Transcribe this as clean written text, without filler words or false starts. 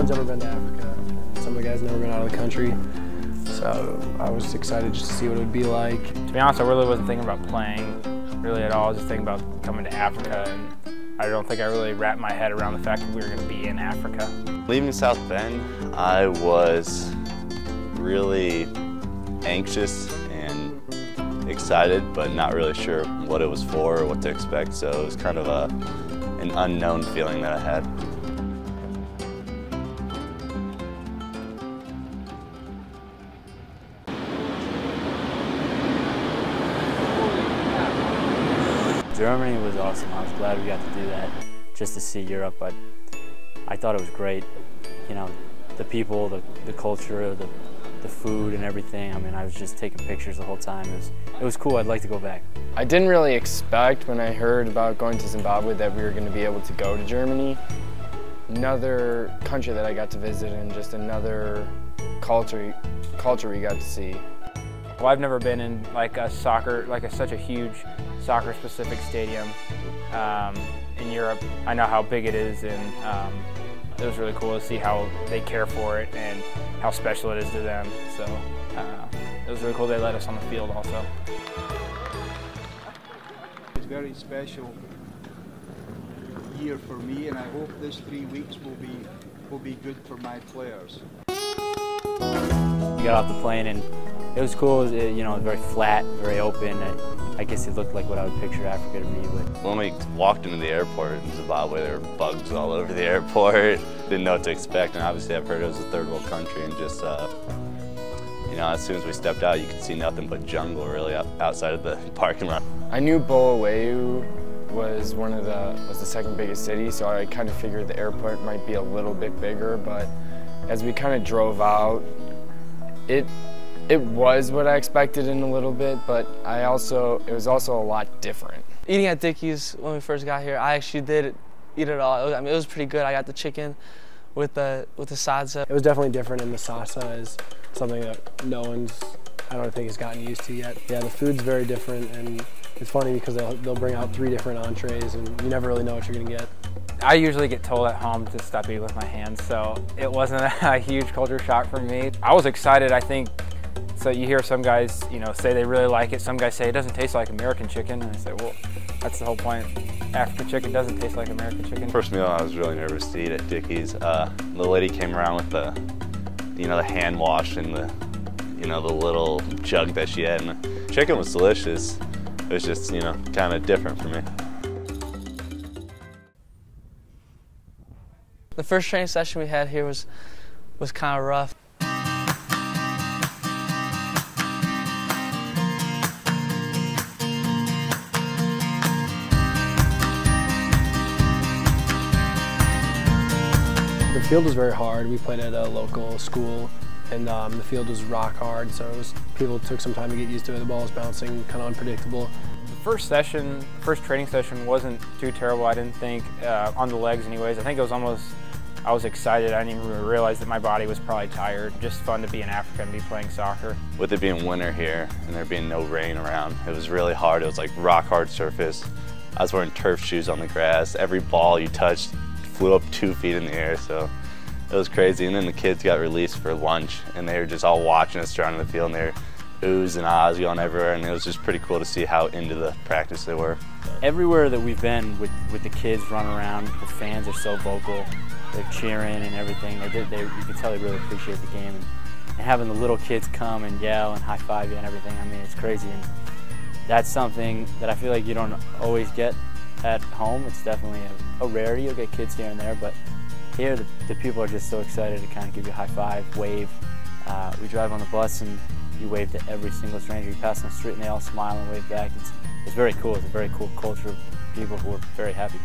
one's ever been to Africa. Some of the guys never been out of the country. So I was excited just to see what it would be like. To be honest, I really wasn't thinking about playing really at all. I was just thinking about coming to Africa, and I don't think I really wrapped my head around the fact that we were going to be in Africa. Leaving South Bend, I was really anxious and excited, but not really sure what it was for or what to expect. So it was kind of an unknown feeling that I had. Germany was awesome. I was glad we got to do that, just to see Europe. But I thought it was great. You know, the people, the culture, the food and everything. I mean, I was just taking pictures the whole time. It was cool. I'd like to go back. I didn't really expect when I heard about going to Zimbabwe that we were going to be able to go to Germany. Another country that I got to visit and just another culture we got to see. Well, I've never been in like a soccer, such a huge soccer-specific stadium in Europe. I know how big it is, and it was really cool to see how they care for it and how special it is to them. So it was really cool they let us on the field also. It's a very special year for me, and I hope this 3 weeks will be good for my players. We got off the plane and it was cool. It was, you know, very flat, very open. I guess it looked like what I would picture Africa to be. But when we walked into the airport in Zimbabwe, there were bugs all over the airport. Didn't know what to expect, and obviously I've heard it was a third world country, and just you know, as soon as we stepped out, you could see nothing but jungle really outside of the parking lot. I knew Bulawayo was the second biggest city, so I kind of figured the airport might be a little bit bigger. But as we kind of drove out, it was what I expected in a little bit, but it was also a lot different. Eating at Dickie's when we first got here, I actually did eat it all. I mean, it was pretty good. I got the chicken with the salsa. It was definitely different, and the salsa is something that I don't think has gotten used to yet. Yeah, the food's very different, and it's funny because they'll bring out 3 different entrees, and you never really know what you're gonna get. I usually get told at home to stop eating with my hands, so it wasn't a huge culture shock for me. I was excited, I think. So you hear some guys, you know, say they really like it. Some guys say it doesn't taste like American chicken, and I say, well, that's the whole point. African chicken doesn't taste like American chicken. First meal, I was really nervous to eat at Dickie's. The lady came around with the hand wash and the little jug that she had, and the chicken was delicious. It was just, you know, kind of different for me. The first training session we had here was kind of rough. The field was very hard. We played at a local school, and the field was rock hard, so people took some time to get used to it. The ball was bouncing, kind of unpredictable. The first training session wasn't too terrible, I didn't think, on the legs anyways. I think it was almost, I was excited. I didn't even realize that my body was probably tired. Just fun to be in Africa and be playing soccer. With it being winter here and there being no rain around, it was really hard. It was like rock hard surface. I was wearing turf shoes on the grass. Every ball you touched flew up 2 feet in the air, so it was crazy. And then the kids got released for lunch, and they were just all watching us around the field, and they were oohs and ahs going everywhere, and it was just pretty cool to see how into the practice they were. everywhere that we've been with the kids running around, the fans are so vocal. They're cheering and everything. You can tell they really appreciate the game. And having the little kids come and yell and high-five you and everything, I mean, it's crazy. And that's something that I feel like you don't always get at home. It's definitely a rarity. You'll get kids here and there, but here the people are just so excited to kind of give you a high-five, wave. We drive on the bus and you wave to every single stranger. You pass on the street and they all smile and wave back. It's very cool. It's a very cool culture of people who are very happy.